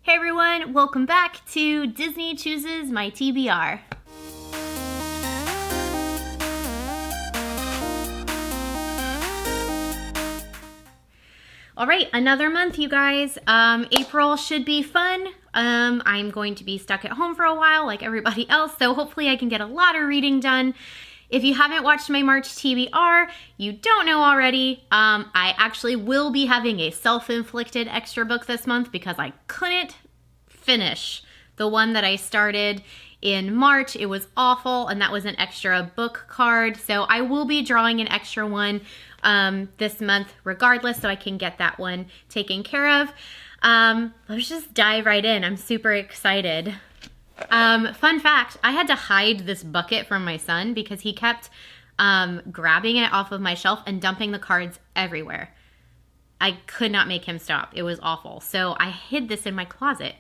Hey everyone, welcome back to Disney Chooses My TBR. All right, another month, you guys. April should be fun. I'm going to be stuck at home for a while like everybody else, so hopefully I can get a lot of reading done. If you haven't watched my March TBR, you don't know already, I actually will be having a self-inflicted extra book this month because I couldn't finish the one that I started in March. It was awful, and that was an extra book card. So I will be drawing an extra one this month regardless, so I can get that one taken care of. Let's just dive right in. I'm super excited. Fun fact, I had to hide this bucket from my son because he kept grabbing it off of my shelf and dumping the cards everywhere. I could not make him stop. It was awful. So I hid this in my closet.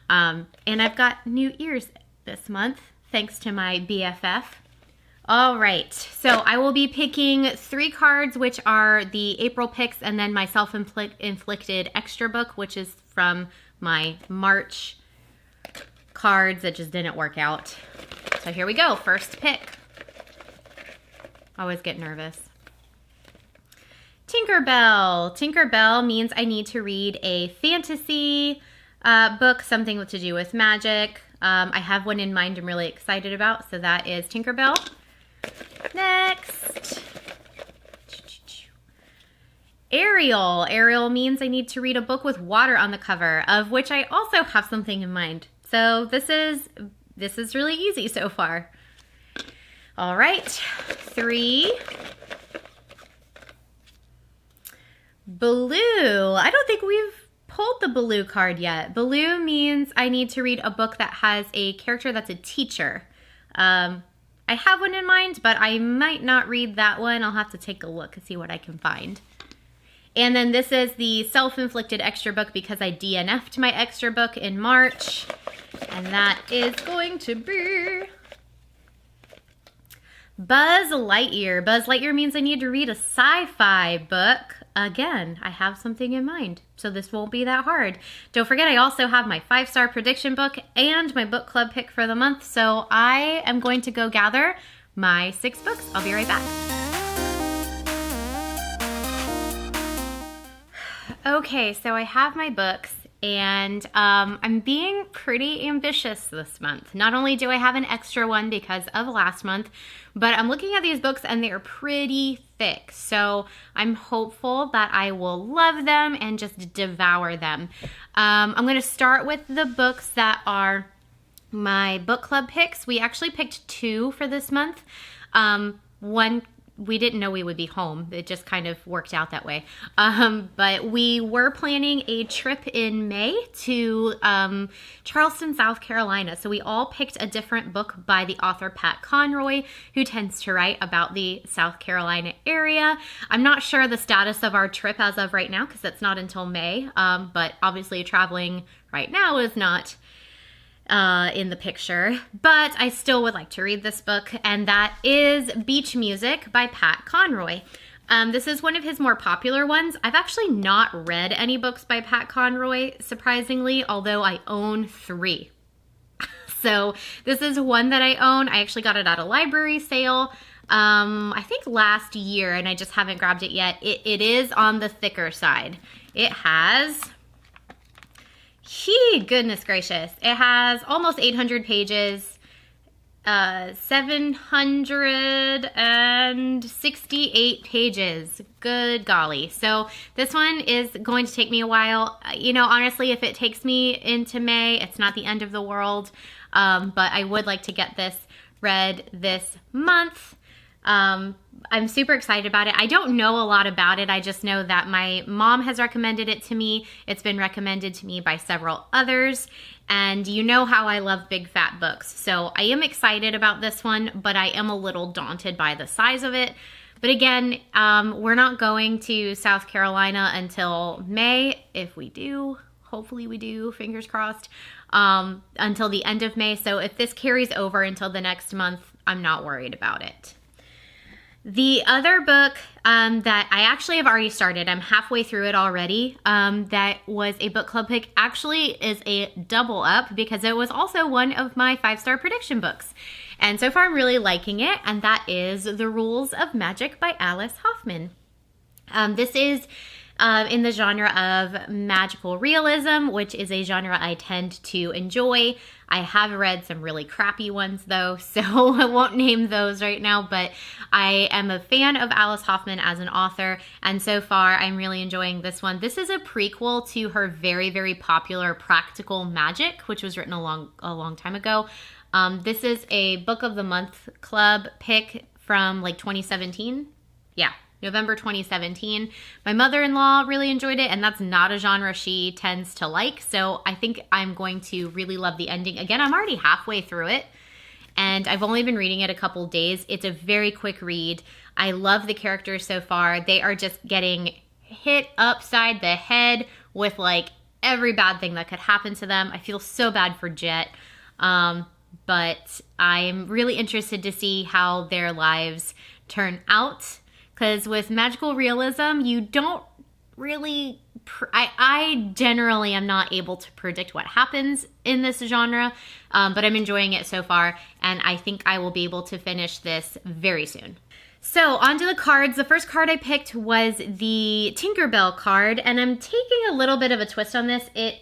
And I've got new ears this month, thanks to my BFF. All right, so I will be picking 3 cards, which are the April picks, and then my self-inflicted extra book, which is from my March cards that just didn't work out. So here we go, first pick. Always get nervous. Tinkerbell. Tinkerbell means I need to read a fantasy book, something to do with magic. I have one in mind I'm really excited about, so that is Tinkerbell. Next. Ariel. Ariel means I need to read a book with water on the cover, of which I also have something in mind. So this is really easy so far. All right, 3. Baloo. I don't think we've pulled the Baloo card yet. Baloo means I need to read a book that has a character that's a teacher. I have one in mind, but I might not read that one. I'll have to take a look and see what I can find. And then this is the self-inflicted extra book because I DNF'd my extra book in March. And that is going to be Buzz Lightyear. Buzz Lightyear means I need to read a sci-fi book. Again, I have something in mind, so this won't be that hard. Don't forget, I also have my 5-star prediction book and my book club pick for the month, so I am going to go gather my 6 books. I'll be right back. Okay, so I have my books, and I'm being pretty ambitious this month. Not only do I have an extra one because of last month, but I'm looking at these books and they're pretty thick. So I'm hopeful that I will love them and just devour them. I'm going to start with the books that are my book club picks. We actually picked 2 for this month. One, we didn't know we would be home. It just kind of worked out that way. But we were planning a trip in May to Charleston, South Carolina. So we all picked a different book by the author Pat Conroy, who tends to write about the South Carolina area. I'm not sure the status of our trip as of right now because it's not until May. But obviously traveling right now is not in the picture, but I still would like to read this book, and that is Beach Music by Pat Conroy. This is one of his more popular ones. I've actually not read any books by Pat Conroy, surprisingly, although I own 3. So this is one that I own. I actually got it at a library sale, I think last year, and I just haven't grabbed it yet. It is on the thicker side. It has... goodness gracious. It has almost 800 pages, 768 pages. Good golly. So this one is going to take me a while. You know, honestly, if it takes me into May, it's not the end of the world. But I would like to get this read this month. I'm super excited about it. I don't know a lot about it. I just know that my mom has recommended it to me. It's been recommended to me by several others. And you know how I love big fat books. So I am excited about this one, but I am a little daunted by the size of it. But again, we're not going to South Carolina until May. If we do, hopefully we do, fingers crossed, until the end of May. So if this carries over until the next month, I'm not worried about it. The other book that I actually have already started, I'm halfway through it already, that was a book club pick, actually is a double up because it was also one of my 5-star prediction books. And so far I'm really liking it, and that is The Rules of Magic by Alice Hoffman. This is in the genre of magical realism, which is a genre I tend to enjoy. I have read some really crappy ones though, so I won't name those right now, but I am a fan of Alice Hoffman as an author, and so far I'm really enjoying this one. This is a prequel to her very, very popular Practical Magic, which was written a long time ago. This is a Book of the Month Club pick from like 2017. Yeah. November 2017. My mother-in-law really enjoyed it, and that's not a genre she tends to like, so I think I'm going to really love the ending. Again, I'm already halfway through it, and I've only been reading it a couple days. It's a very quick read. I love the characters so far. They are just getting hit upside the head with like every bad thing that could happen to them. I feel so bad for Jet, but I'm really interested to see how their lives turn out. Because with magical realism, you don't really, I generally am not able to predict what happens in this genre, but I'm enjoying it so far, and I think I will be able to finish this very soon. So onto the cards. The first card I picked was the Tinkerbell card, and I'm taking a little bit of a twist on this. It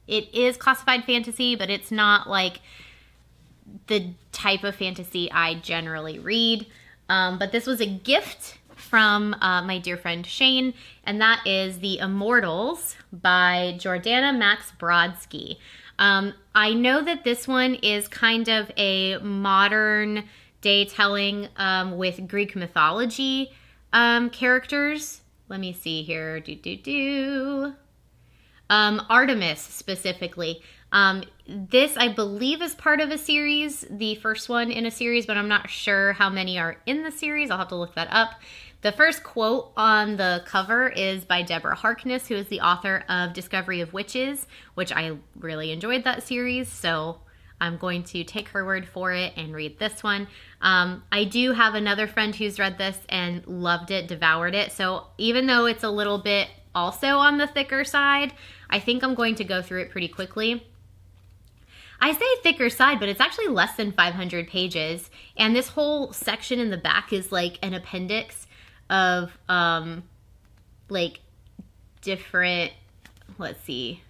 is classified fantasy, but it's not like the type of fantasy I generally read. But this was a gift from my dear friend Shane, and that is the Immortals by Jordana Max Brodsky. I know that this one is kind of a modern day telling with Greek mythology characters. Let me see here. Artemis specifically. This, I believe, is part of a series, the first one in a series, but I'm not sure how many are in the series. I'll have to look that up. The first quote on the cover is by Deborah Harkness, who is the author of Discovery of Witches, which I really enjoyed that series, so I'm going to take her word for it and read this one. I do have another friend who's read this and loved it, devoured it, so even though it's a little bit also on the thicker side, I think I'm going to go through it pretty quickly. I say thicker side, but it's actually less than 500 pages. And this whole section in the back is like an appendix of like different, let's see,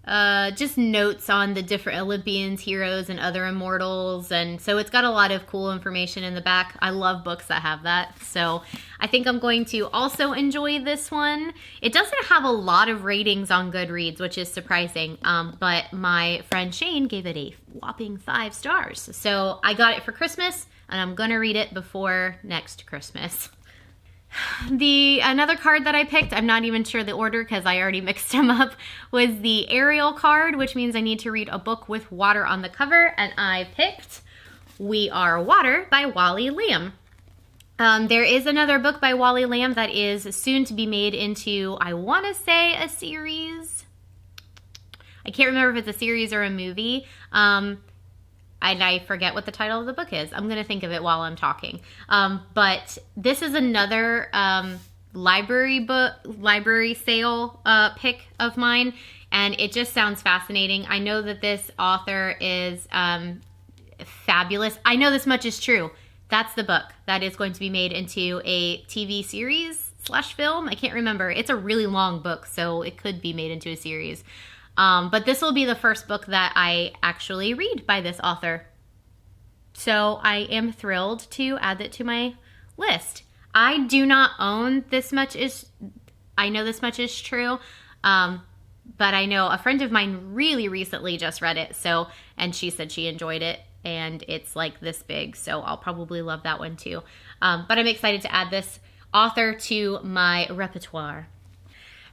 just notes on the different Olympians, heroes, and other immortals. And so it's got a lot of cool information in the back. I love books that have that. So I think I'm going to also enjoy this one. It doesn't have a lot of ratings on Goodreads, which is surprising. But my friend Shane gave it a whopping 5 stars. So I got it for Christmas, and I'm going to read it before next Christmas. Another card that I picked, I'm not even sure the order because I already mixed them up, was the Ariel card, which means I need to read a book with water on the cover, and I picked We Are Water by Wally Lamb. There is another book by Wally Lamb that is soon to be made into, I want to say, a series. I can't remember if it's a series or a movie. And I forget what the title of the book is. I'm going to think of it while I'm talking. But this is another library sale pick of mine, and it just sounds fascinating. I know that this author is fabulous. I know this much is true. That's the book that is going to be made into a TV series / film. I can't remember. It's a really long book, so it could be made into a series. But this will be the first book that I actually read by this author. So I am thrilled to add it to my list. I do not own This Much Is... I know This Much Is True, but I know a friend of mine really recently just read it, and she said she enjoyed it, and it's like this big, so I'll probably love that one too. But I'm excited to add this author to my repertoire.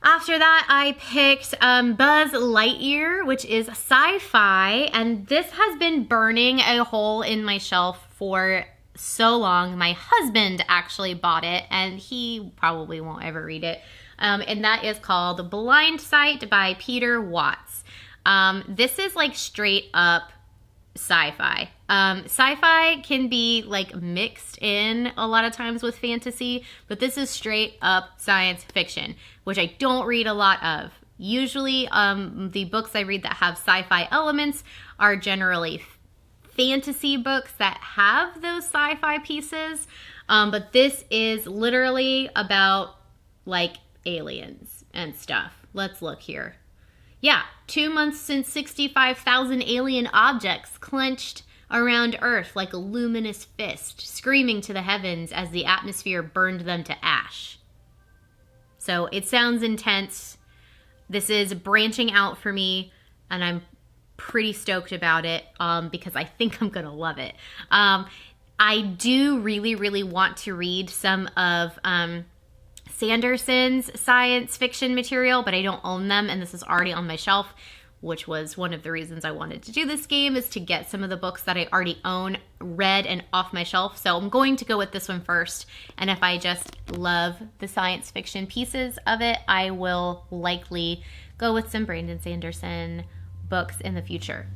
After that, I picked Buzz Lightyear, which is sci-fi, and this has been burning a hole in my shelf for so long. My husband actually bought it, and he probably won't ever read it, and that is called Blind Sight by Peter Watts. This is like straight up sci-fi. Sci-fi can be like mixed in a lot of times with fantasy, but this is straight up science fiction, which I don't read a lot of. Usually, the books I read that have sci-fi elements are generally fantasy books that have those sci-fi pieces, but this is literally about like aliens and stuff. Let's look here. Yeah, 2 months since 65,000 alien objects clenched around Earth like a luminous fist, screaming to the heavens as the atmosphere burned them to ash. So it sounds intense. This is branching out for me, and I'm pretty stoked about it because I think I'm gonna love it. I do really, really want to read some of Sanderson's science fiction material, but I don't own them, and this is already on my shelf, which was one of the reasons I wanted to do this game, is to get some of the books that I already own read and off my shelf. So I'm going to go with this one first, and if I just love the science fiction pieces of it, I will likely go with some Brandon Sanderson books in the future.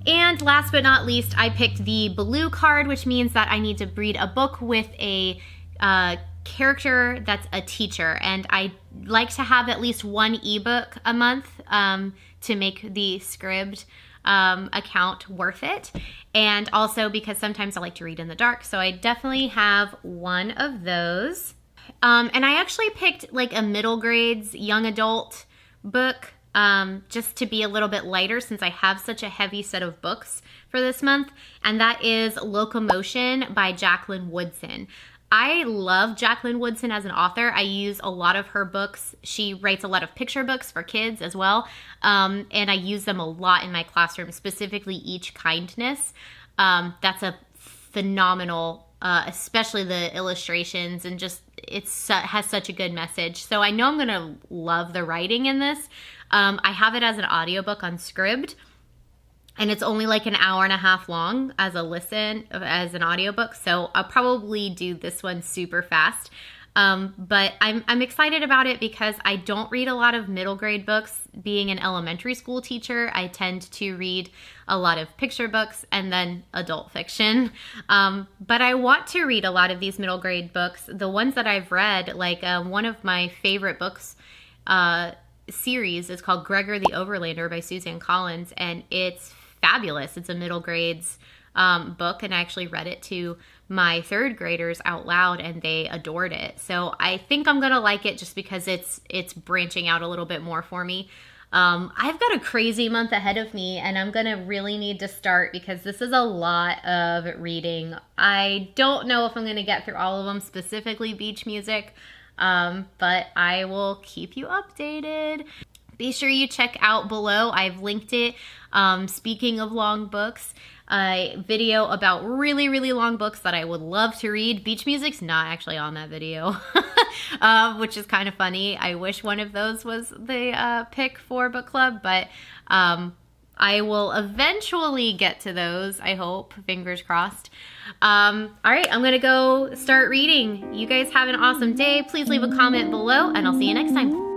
And last but not least, I picked the blue card, which means that I need to read a book with a character that's a teacher, and I like to have at least one ebook a month to make the Scribd account worth it, and also because sometimes I like to read in the dark, so I definitely have one of those. And I actually picked like a middle grades young adult book just to be a little bit lighter since I have such a heavy set of books for this month, and that is Locomotion by Jacqueline Woodson. I love Jacqueline Woodson as an author. I use a lot of her books. She writes a lot of picture books for kids as well, and I use them a lot in my classroom, specifically Each Kindness. That's a phenomenal, especially the illustrations, and just has such a good message. So I know I'm going to love the writing in this. I have it as an audiobook on Scribd, and it's only like an hour and a half long as an audiobook. So I'll probably do this one super fast. But I'm excited about it because I don't read a lot of middle grade books. Being an elementary school teacher, I tend to read a lot of picture books and then adult fiction. But I want to read a lot of these middle grade books. The ones that I've read, like one of my favorite books series is called Gregor the Overlander by Suzanne Collins, and it's fabulous. It's a middle grades book, and I actually read it to my third graders out loud, and they adored it. So I think I'm gonna like it just because it's branching out a little bit more for me. I've got a crazy month ahead of me, and I'm gonna really need to start because this is a lot of reading. I don't know if I'm gonna get through all of them, specifically beach music, but I will keep you updated. Be sure you check out below. I've linked it. Speaking of long books, a video about really, really long books that I would love to read. Beach music's not actually on that video, which is kind of funny. I wish one of those was the pick for book club, but I will eventually get to those, I hope. Fingers crossed. All right, I'm gonna go start reading. You guys have an awesome day. Please leave a comment below, and I'll see you next time.